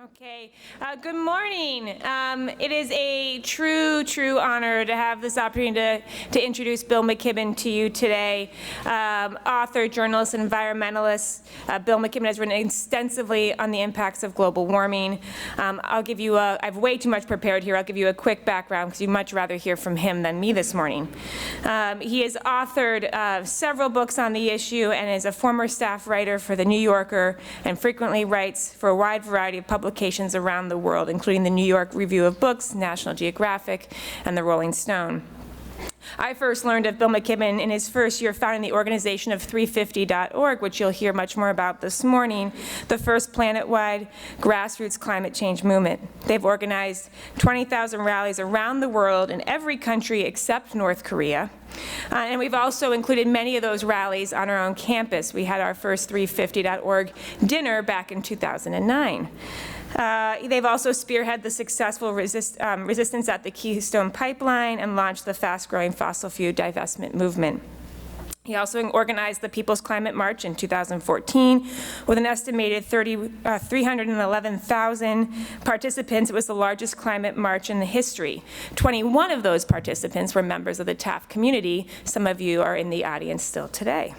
Okay, good morning. It is a true honor to have this opportunity to introduce Bill McKibben to you today. Author, journalist, and environmentalist. Bill McKibben has written extensively on the impacts of global warming. I have way too much prepared here. I'll give you a quick background because you'd much rather hear from him than me this morning. He has authored several books on the issue and is a former staff writer for The New Yorker and frequently writes for a wide variety of publications around the world, including the New York Review of Books, National Geographic, and the Rolling Stone. I first learned of Bill McKibben in his first year founding the organization of 350.org, which you'll hear much more about this morning, the first planet-wide grassroots climate change movement. They've organized 20,000 rallies around the world in every country except North Korea. And we've also included many of those rallies on our own campus. We had our first 350.org dinner back in 2009. They've also spearheaded the successful resistance at the Keystone Pipeline and launched the fast-growing fossil fuel divestment movement. He also organized the People's Climate March in 2014 with an estimated 311,000 participants. It was the largest climate march in the history. 21 of those participants were members of the Taft community. Some of you are in the audience still today.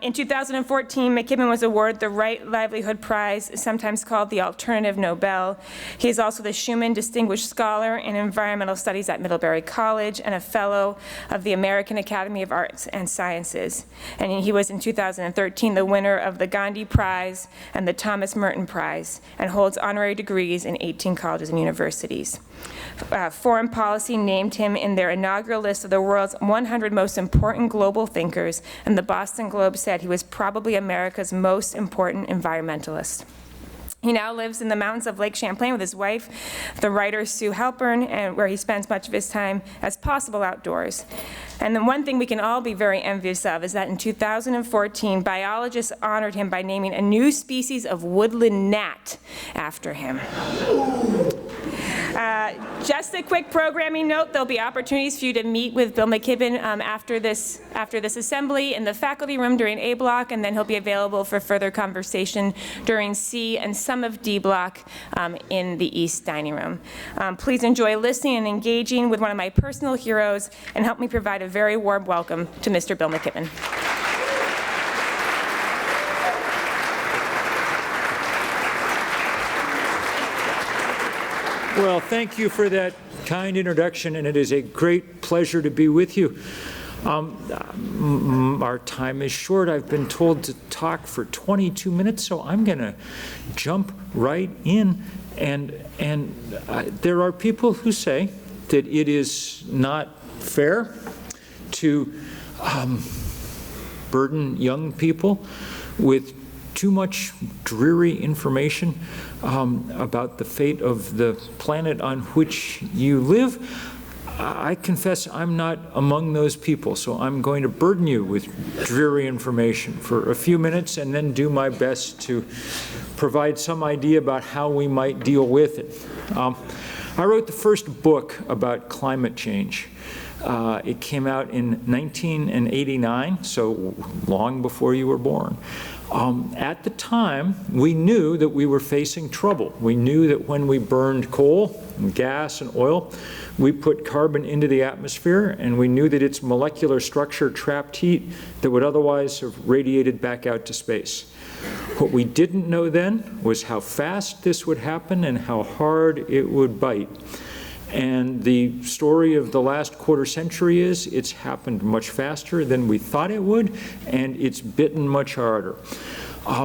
In 2014, McKibben was awarded the Right Livelihood Prize, sometimes called the Alternative Nobel. He is also the Schumann Distinguished Scholar in Environmental Studies at Middlebury College and a Fellow of the American Academy of Arts and Sciences. And he was in 2013 the winner of the Gandhi Prize and the Thomas Merton Prize and holds honorary degrees in 18 colleges and universities. Foreign Policy named him in their inaugural list of the world's 100 most important global thinkers, and the Boston Globe said he was probably America's most important environmentalist. He now lives in the mountains of Lake Champlain with his wife, the writer Sue Halpern, and where he spends much of his time as possible outdoors. And the one thing we can all be very envious of is that in 2014, biologists honored him by naming a new species of woodland gnat after him. Just a quick programming note, there'll be opportunities for you to meet with Bill McKibben after this assembly in the faculty room during A block, and then he'll be available for further conversation during C and some of D block in the East dining room. Please enjoy listening and engaging with one of my personal heroes and help me provide a very warm welcome to Mr. Bill McKibben. Well, thank you for that kind introduction, and it is a great pleasure to be with you. Our time is short. I've been told to talk for 22 minutes, so I'm going to jump right in. And there are people who say that it is not fair to burden young people with too much dreary information about the fate of the planet on which you live. I confess I'm not among those people, so I'm going to burden you with dreary information for a few minutes and then do my best to provide some idea about how we might deal with it. I wrote the first book about climate change. It came out in 1989, so long before you were born. At the time, we knew that we were facing trouble. We knew that when we burned coal and gas and oil, we put carbon into the atmosphere, and we knew that its molecular structure trapped heat that would otherwise have radiated back out to space. What we didn't know then was how fast this would happen and how hard it would bite. And the story of the last quarter century is it's happened much faster than we thought it would, and it's bitten much harder.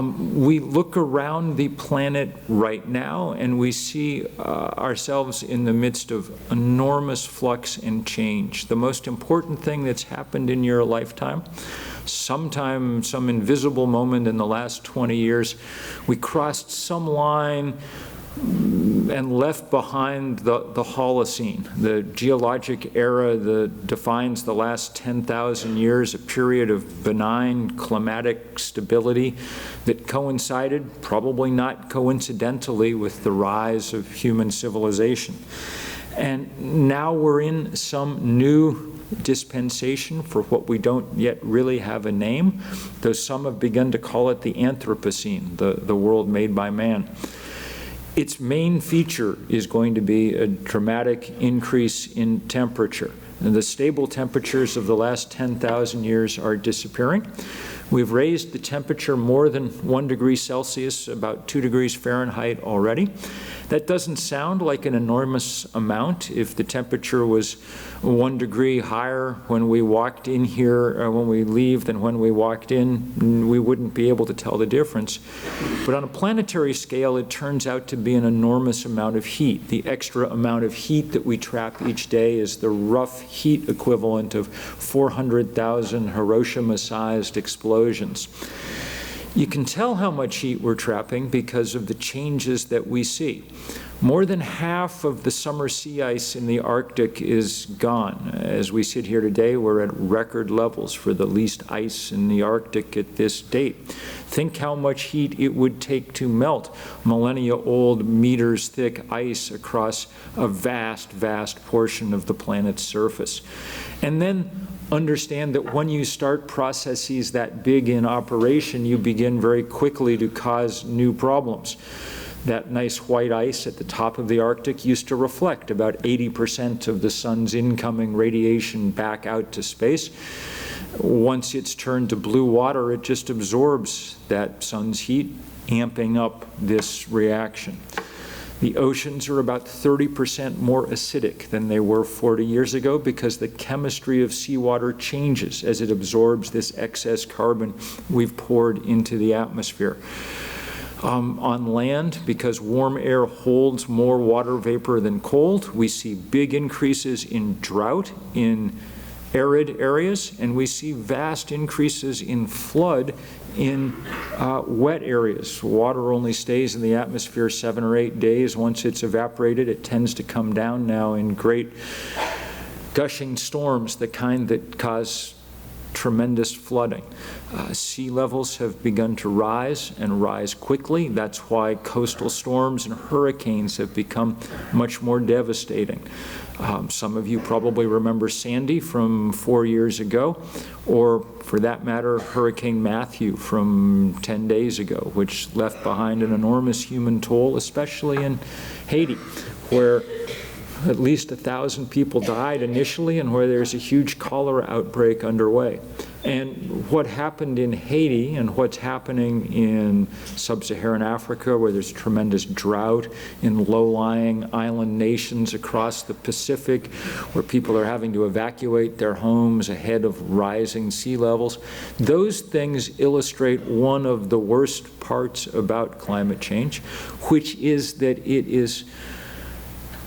We look around the planet right now, and we see ourselves in the midst of enormous flux and change. The most important thing that's happened in your lifetime, sometime, some invisible moment in the last 20 years, we crossed some line and left behind the Holocene, the geologic era that defines the last 10,000 years, a period of benign climatic stability that coincided, probably not coincidentally, with the rise of human civilization. And now we're in some new dispensation for what we don't yet really have a name, though some have begun to call it the Anthropocene, the world made by man. Its main feature is going to be a dramatic increase in temperature. And the stable temperatures of the last 10,000 years are disappearing. We've raised the temperature more than 1 degree Celsius, about 2 degrees Fahrenheit already. That doesn't sound like an enormous amount. If the temperature was 1 degree higher when we walked in here, or when we leave, than when we walked in, we wouldn't be able to tell the difference. But on a planetary scale, it turns out to be an enormous amount of heat. The extra amount of heat that we trap each day is the rough heat equivalent of 400,000 Hiroshima-sized explosions. You can tell how much heat we're trapping because of the changes that we see. More than half of the summer sea ice in the Arctic is gone. As we sit here today, we're at record levels for the least ice in the Arctic at this date. Think how much heat it would take to melt millennia-old, meters-thick ice across a vast, vast portion of the planet's surface. And then understand that when you start processes that big in operation, you begin very quickly to cause new problems. That nice white ice at the top of the Arctic used to reflect about 80% of the sun's incoming radiation back out to space. Once it's turned to blue water, it just absorbs that sun's heat, amping up this reaction. The oceans are about 30% more acidic than they were 40 years ago because the chemistry of seawater changes as it absorbs this excess carbon we've poured into the atmosphere. On land, because warm air holds more water vapor than cold, we see big increases in drought in arid areas, and we see vast increases in flood in wet areas. Water only stays in the atmosphere 7 or 8 days. Once it's evaporated, it tends to come down now in great gushing storms, the kind that cause tremendous flooding. Sea levels have begun to rise and rise quickly. That's why coastal storms and hurricanes have become much more devastating. Some of you probably remember Sandy from 4 years ago, or for that matter, Hurricane Matthew from 10 days ago, which left behind an enormous human toll, especially in Haiti, where at least 1,000 people died initially and where there's a huge cholera outbreak underway. And what happened in Haiti and what's happening in sub-Saharan Africa, where there's tremendous drought, in low-lying island nations across the Pacific, where people are having to evacuate their homes ahead of rising sea levels, those things illustrate one of the worst parts about climate change, which is that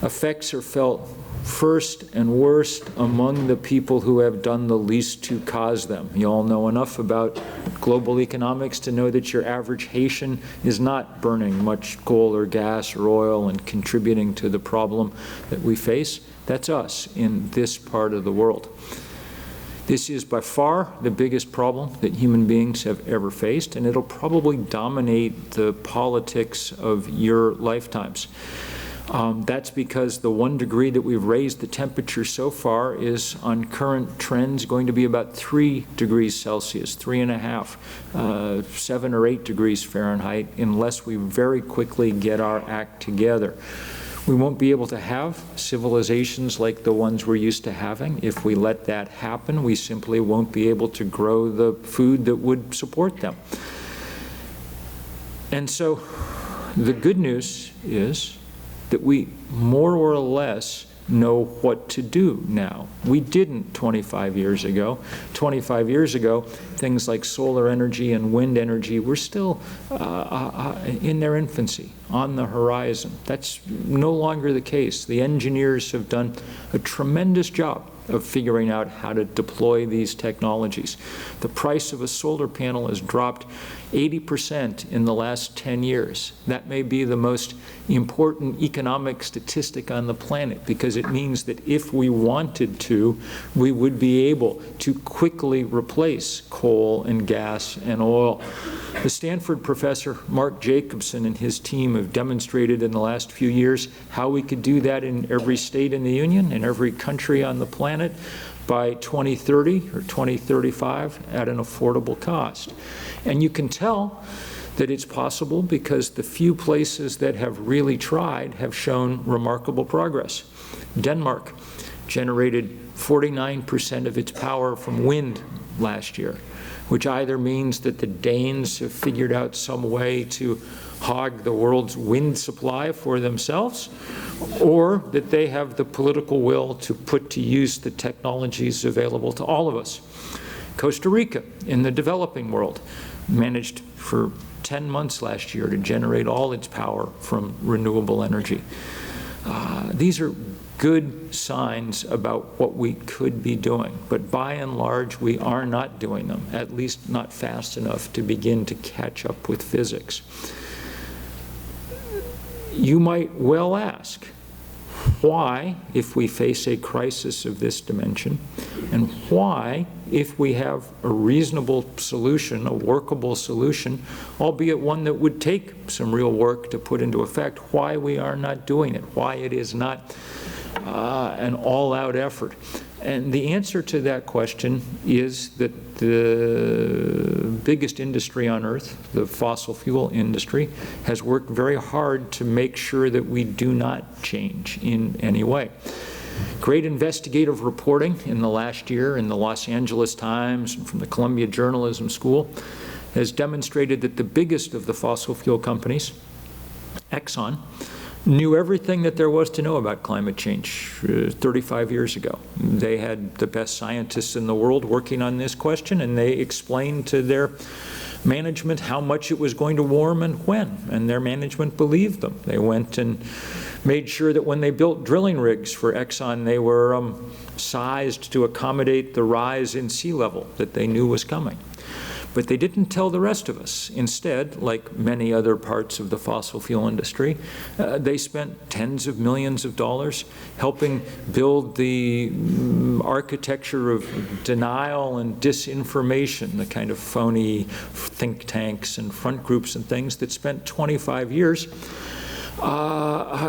effects are felt first and worst among the people who have done the least to cause them. You all know enough about global economics to know that your average Haitian is not burning much coal or gas or oil and contributing to the problem that we face. That's us in this part of the world. This is by far the biggest problem that human beings have ever faced, and it'll probably dominate the politics of your lifetimes. That's because the 1 degree that we've raised the temperature so far is, on current trends, going to be about 3 degrees Celsius, 3.5, 7 or 8 degrees Fahrenheit, unless we very quickly get our act together. We won't be able to have civilizations like the ones we're used to having. If we let that happen, we simply won't be able to grow the food that would support them. And so the good news is that we more or less know what to do now. We didn't 25 years ago. 25 years ago, things like solar energy and wind energy were still in their infancy, on the horizon. That's no longer the case. The engineers have done a tremendous job of figuring out how to deploy these technologies. The price of a solar panel has dropped 80% in the last 10 years. That may be the most important economic statistic on the planet, because it means that if we wanted to, we would be able to quickly replace coal and gas and oil. The Stanford professor Mark Jacobson and his team have demonstrated in the last few years how we could do that in every state in the Union, in every country on the planet, by 2030 or 2035 at an affordable cost. And you can tell that it's possible because the few places that have really tried have shown remarkable progress. Denmark generated 49% of its power from wind last year, which either means that the Danes have figured out some way to hog the world's wind supply for themselves, or that they have the political will to put to use the technologies available to all of us. Costa Rica, in the developing world, managed for 10 months last year to generate all its power from renewable energy. These are good signs about what we could be doing, but by and large, we are not doing them, at least not fast enough to begin to catch up with physics. You might well ask, why, if we face a crisis of this dimension, and why, if we have a reasonable solution, a workable solution, albeit one that would take some real work to put into effect, why we are not doing it, why it is not an all-out effort. And the answer to that question is that the biggest industry on earth, the fossil fuel industry, has worked very hard to make sure that we do not change in any way. Great investigative reporting in the last year in the Los Angeles Times and from the Columbia Journalism School has demonstrated that the biggest of the fossil fuel companies, Exxon, knew everything that there was to know about climate change 35 years ago. They had the best scientists in the world working on this question, and they explained to their management how much it was going to warm and when, and their management believed them. They went and made sure that when they built drilling rigs for Exxon, they were sized to accommodate the rise in sea level that they knew was coming. But they didn't tell the rest of us. Instead, like many other parts of the fossil fuel industry, they spent tens of millions of dollars helping build the architecture of denial and disinformation, the kind of phony think tanks and front groups and things that spent 25 years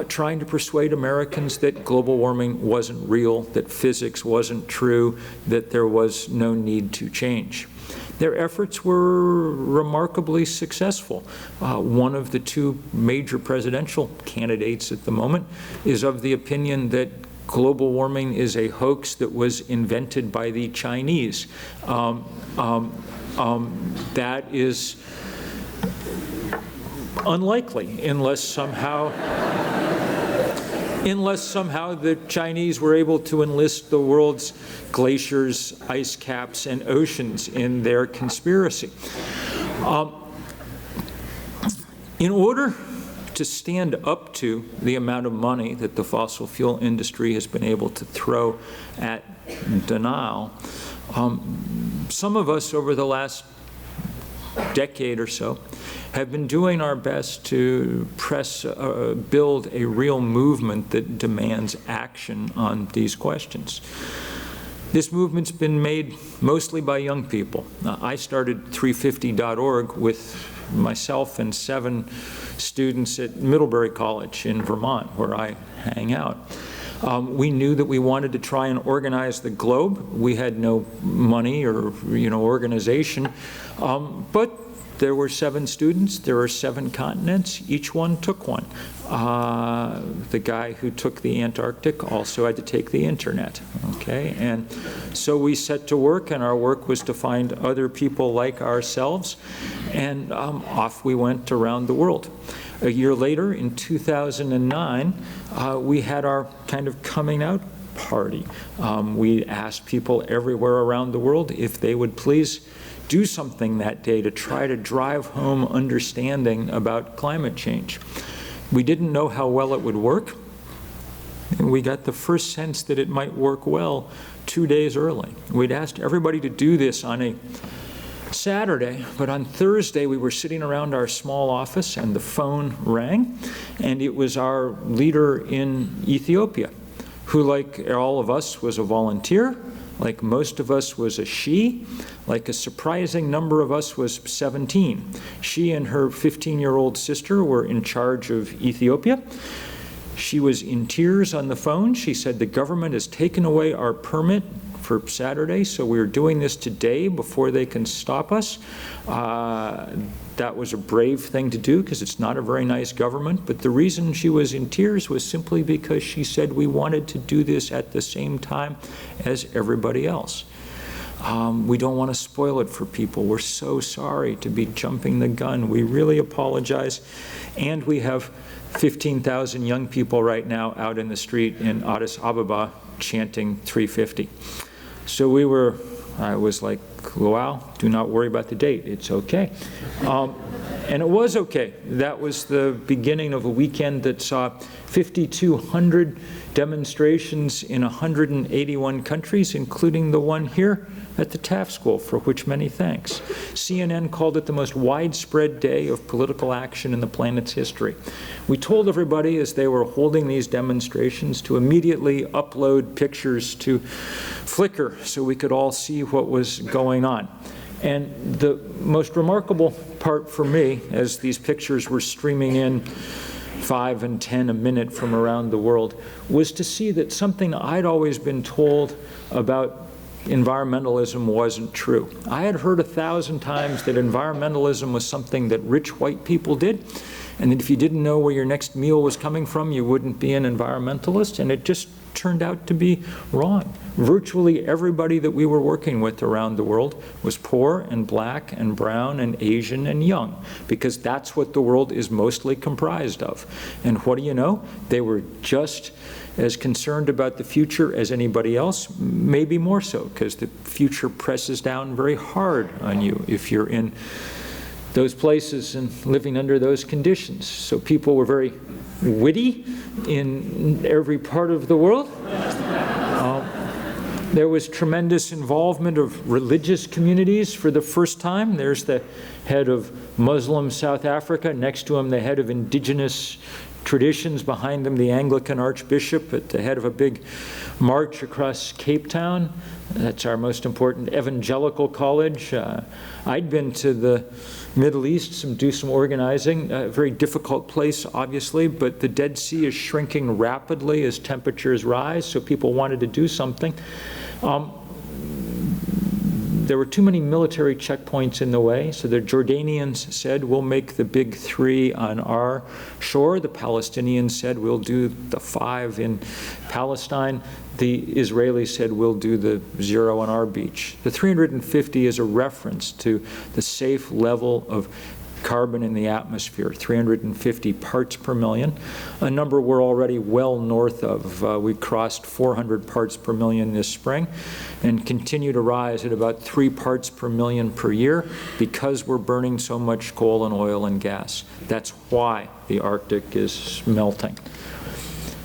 trying to persuade Americans that global warming wasn't real, that physics wasn't true, that there was no need to change. Their efforts were remarkably successful. One of the two major presidential candidates at the moment is of the opinion that global warming is a hoax that was invented by the Chinese. That is unlikely unless somehow the Chinese were able to enlist the world's glaciers, ice caps, and oceans in their conspiracy. In order to stand up to the amount of money that the fossil fuel industry has been able to throw at denial, some of us over the last decade or so have been doing our best to build a real movement that demands action on these questions. This movement's been made mostly by young people. I started 350.org with myself and 7 students at Middlebury College in Vermont, where I hang out. We knew that we wanted to try and organize the globe. We had no money or organization, but there were 7 students, there are 7 continents, each one took one. The guy who took the Antarctic also had to take the internet, okay? And so we set to work, and our work was to find other people like ourselves, and off we went around the world. A year later, in 2009, we had our kind of coming out party. We asked people everywhere around the world if they would please do something that day to try to drive home understanding about climate change. We didn't know how well it would work, and we got the first sense that it might work well 2 days early. We'd asked everybody to do this on a Saturday, but on Thursday we were sitting around our small office and the phone rang, and it was our leader in Ethiopia, who, like all of us, was a volunteer. Like most of us was a she, like a surprising number of us was 17. She and her 15-year-old sister were in charge of Ethiopia. She was in tears on the phone. She said, "The government has taken away our permit for Saturday, so we're doing this today before they can stop us. That was a brave thing to do because it's not a very nice government, but the reason she was in tears was simply because she said we wanted to do this at the same time as everybody else. We don't want to spoil it for people. We're so sorry to be jumping the gun. We really apologize. And we have 15,000 young people right now out in the street in Addis Ababa chanting 350. So I was like, wow, do not worry about the date. It's okay. And it was okay. That was the beginning of a weekend that saw 5,200 demonstrations in 181 countries, including the one here at the Taft School, for which many thanks. CNN called it the most widespread day of political action in the planet's history. We told everybody as they were holding these demonstrations to immediately upload pictures to Flickr so we could all see what was going on. And the most remarkable part for me, as these pictures were streaming in 5 and 10 a minute from around the world, was to see that something I'd always been told about environmentalism wasn't true. I had heard 1,000 times that environmentalism was something that rich white people did, and that if you didn't know where your next meal was coming from, you wouldn't be an environmentalist, and it just turned out to be wrong. Virtually everybody that we were working with around the world was poor and black and brown and Asian and young, because that's what the world is mostly comprised of. And what do you know? They were just as concerned about the future as anybody else, maybe more so, because the future presses down very hard on you if you're in those places and living under those conditions. So people were very witty in every part of the world. There was tremendous involvement of religious communities for the first time. There's the head of Muslim South Africa, next to him the head of indigenous traditions, behind them the Anglican Archbishop at the head of a big march across Cape Town. That's our most important evangelical college. I'd been to the Middle East to do some organizing. A very difficult place, obviously, but the Dead Sea is shrinking rapidly as temperatures rise, so people wanted to do something. There were too many military checkpoints in the way, so the Jordanians said, we'll make the big 3 on our shore. The Palestinians said, we'll do the 5 in Palestine. The Israelis said, we'll do the 0 on our beach. The 350 is a reference to the safe level of carbon in the atmosphere, 350 parts per million, a number we're already well north of. We crossed 400 parts per million this spring and continue to rise at about 3 parts per million per year because we're burning so much coal and oil and gas. That's why the Arctic is melting.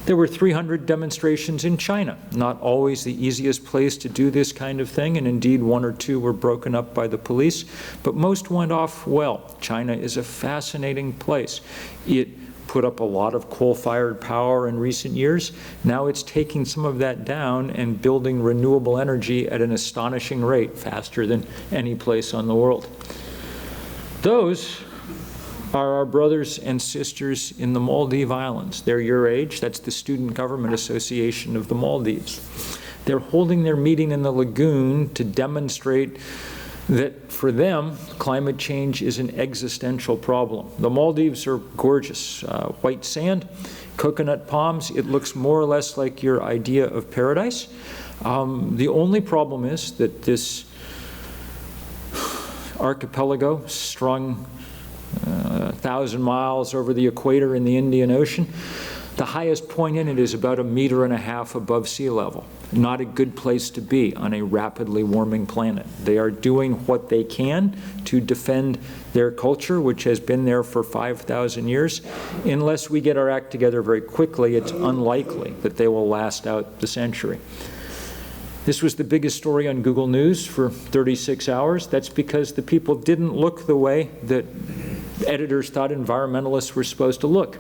There were 300 demonstrations in China, not always the easiest place to do this kind of thing, and indeed 1 or 2 were broken up by the police, but most went off well. China is a fascinating place. It put up a lot of coal-fired power in recent years. Now it's taking some of that down and building renewable energy at an astonishing rate, faster than any place on the world. Those are our brothers and sisters in the Maldives Islands. They're your age. That's the Student Government Association of the Maldives. They're holding their meeting in the lagoon to demonstrate that for them, climate change is an existential problem. The Maldives are gorgeous. White sand, coconut palms. It looks more or less like your idea of paradise. The only problem is that this archipelago strung 1,000 miles over the equator in the Indian Ocean, the highest point in it is about 1.5 meters above sea level. Not a good place to be on a rapidly warming planet. They are doing what they can to defend their culture, which has been there for 5,000 years. Unless we get our act together very quickly, it's unlikely that they will last out the century. This was the biggest story on Google News for 36 hours. That's because the people didn't look the way that editors thought environmentalists were supposed to look.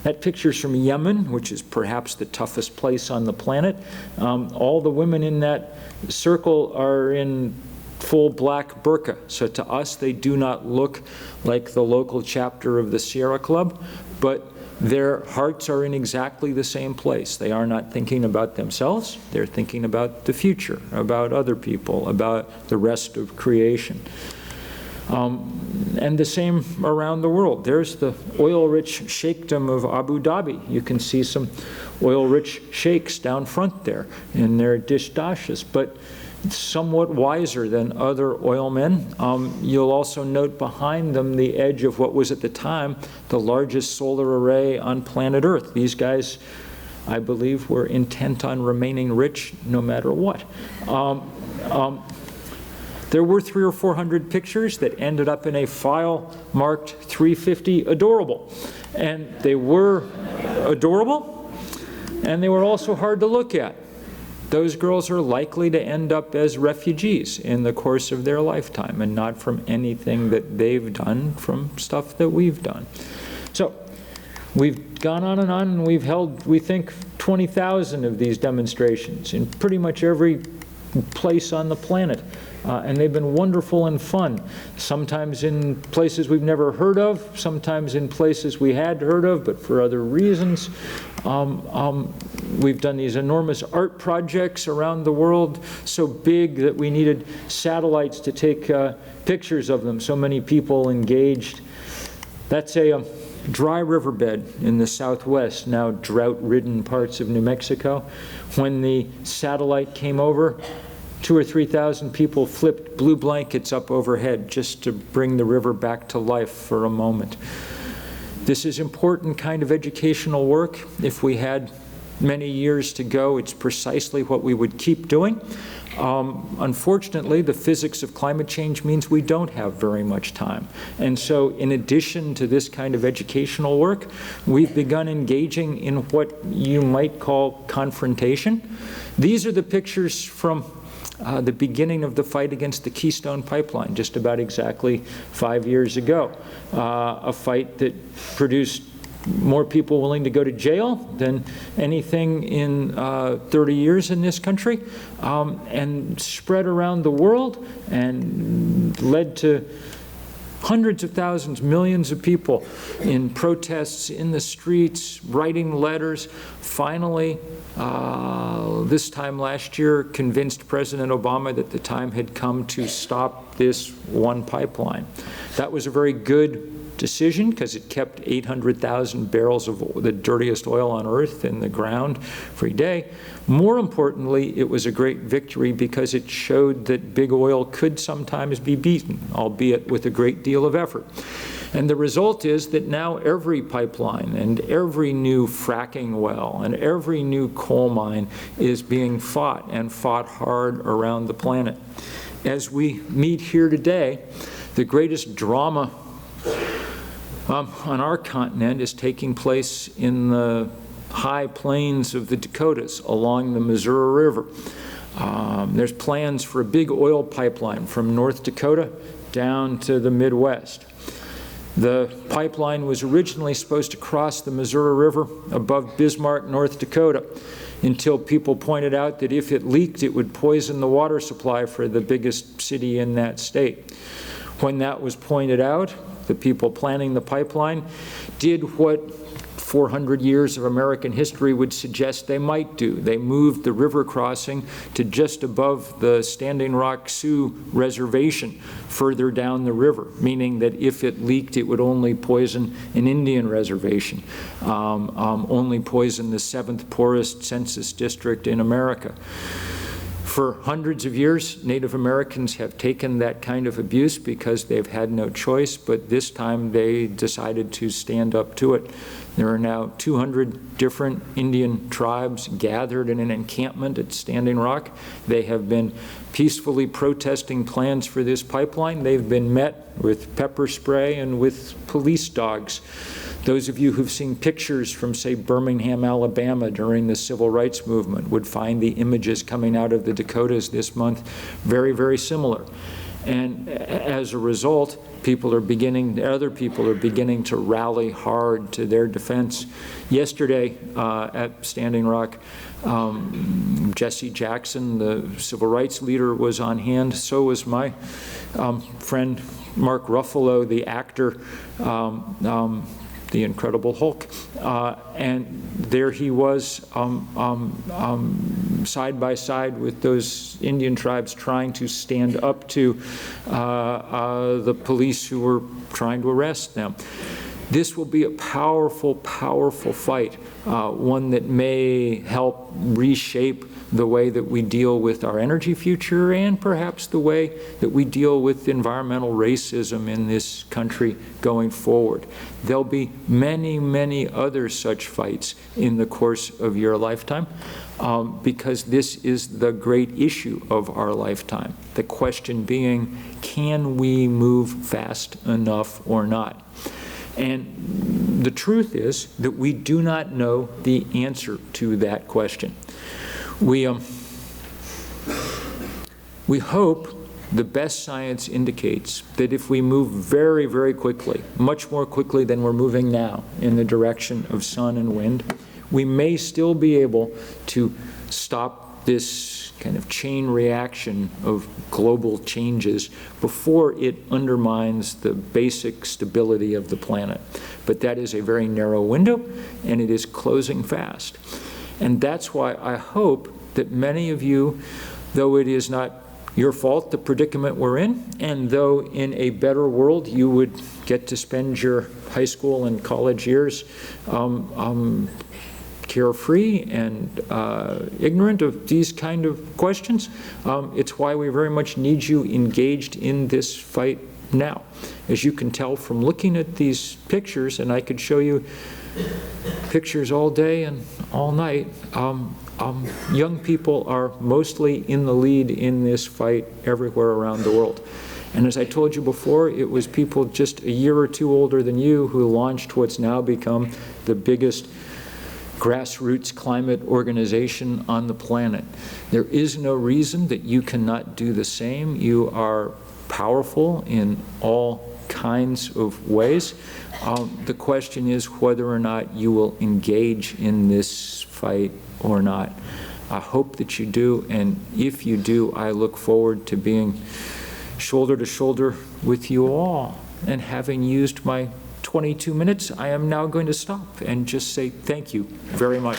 That picture's from Yemen, which is perhaps the toughest place on the planet. All the women in that circle are in full black burqa. So to us, they do not look like the local chapter of the Sierra Club, but their hearts are in exactly the same place. They are not thinking about themselves. They're thinking about the future, about other people, about the rest of creation. And the same around the world. There's the oil-rich sheikhdom of Abu Dhabi. You can see some oil-rich sheikhs down front there in their dish dashes, but somewhat wiser than other oil men. You'll also note behind them the edge of what was at the time the largest solar array on planet Earth. These guys, I believe, were intent on remaining rich no matter what. There were 300 or 400 pictures that ended up in a file marked 350 adorable. And they were adorable, and they were also hard to look at. Those girls are likely to end up as refugees in the course of their lifetime, and not from anything that they've done, from stuff that we've done. So we've gone on, and we've held, we think, 20,000 of these demonstrations in pretty much every place on the planet. And they've been wonderful and fun, sometimes in places we've never heard of, sometimes in places we had heard of, but for other reasons. We've done these enormous art projects around the world, so big that we needed satellites to take pictures of them, so many people engaged. That's a dry riverbed in the southwest, now drought-ridden parts of New Mexico. When the satellite came over, 2,000 or 3,000 people flipped blue blankets up overhead just to bring the river back to life for a moment. This is important kind of educational work. If we had many years to go, it's precisely what we would keep doing. Unfortunately, the physics of climate change means we don't have very much time. And so in addition to this kind of educational work, we've begun engaging in what you might call confrontation. These are the pictures from the beginning of the fight against the Keystone Pipeline, just about exactly 5 years ago. A fight that produced more people willing to go to jail than anything in 30 years in this country, and spread around the world and led to hundreds of thousands, millions of people in protests in the streets, writing letters. Finally, this time last year, convinced President Obama that the time had come to stop this one pipeline. That was a very good decision because it kept 800,000 barrels of the dirtiest oil on earth in the ground every day. More importantly, it was a great victory because it showed that big oil could sometimes be beaten, albeit with a great deal of effort. And the result is that now every pipeline and every new fracking well and every new coal mine is being fought, and fought hard around the planet. As we meet here today, the greatest drama on our continent is taking place in the high plains of the Dakotas along the Missouri River. There's plans for a big oil pipeline from North Dakota down to the Midwest. The pipeline was originally supposed to cross the Missouri River above Bismarck, North Dakota, until people pointed out that if it leaked, it would poison the water supply for the biggest city in that state. When that was pointed out, the people planning the pipeline did what 400 years of American history would suggest they might do. They moved the river crossing to just above the Standing Rock Sioux Reservation further down the river, meaning that if it leaked, it would only poison an Indian reservation, only poison the 7th poorest census district in America. For hundreds of years, Native Americans have taken that kind of abuse because they've had no choice, but this time they decided to stand up to it. There are now 200 different Indian tribes gathered in an encampment at Standing Rock. They have been peacefully protesting plans for this pipeline. They've been met with pepper spray and with police dogs. Those of you who've seen pictures from, say, Birmingham, Alabama during the Civil Rights Movement would find the images coming out of the Dakotas this month very, very similar. And as a result, other people are beginning to rally hard to their defense. Yesterday at Standing Rock, Jesse Jackson, the civil rights leader, was on hand. So was my friend Mark Ruffalo, the actor, the Incredible Hulk. And there he was side by side with those Indian tribes trying to stand up to the police who were trying to arrest them. This will be a powerful, powerful fight, one that may help reshape the way that we deal with our energy future and perhaps the way that we deal with environmental racism in this country going forward. There'll be many, many other such fights in the course of your lifetime because this is the great issue of our lifetime. The question being, can we move fast enough or not? And the truth is that we do not know the answer to that question. We hope the best science indicates that if we move very, very quickly, much more quickly than we're moving now in the direction of sun and wind, we may still be able to stop this kind of chain reaction of global changes before it undermines the basic stability of the planet. But that is a very narrow window, and it is closing fast. And that's why I hope that many of you, though it is not your fault, the predicament we're in, and though in a better world you would get to spend your high school and college years carefree and ignorant of these kind of questions, it's why we very much need you engaged in this fight now. As you can tell from looking at these pictures, and I could show you pictures all day and all night, young people are mostly in the lead in this fight everywhere around the world. And as I told you before, it was people just a year or two older than you who launched what's now become the biggest grassroots climate organization on the planet. There is no reason that you cannot do the same. You are powerful in all kinds of ways. The question is whether or not you will engage in this fight or not. I hope that you do, and if you do, I look forward to being shoulder to shoulder with you all. And having used my 22 minutes, I am now going to stop and just say thank you very much.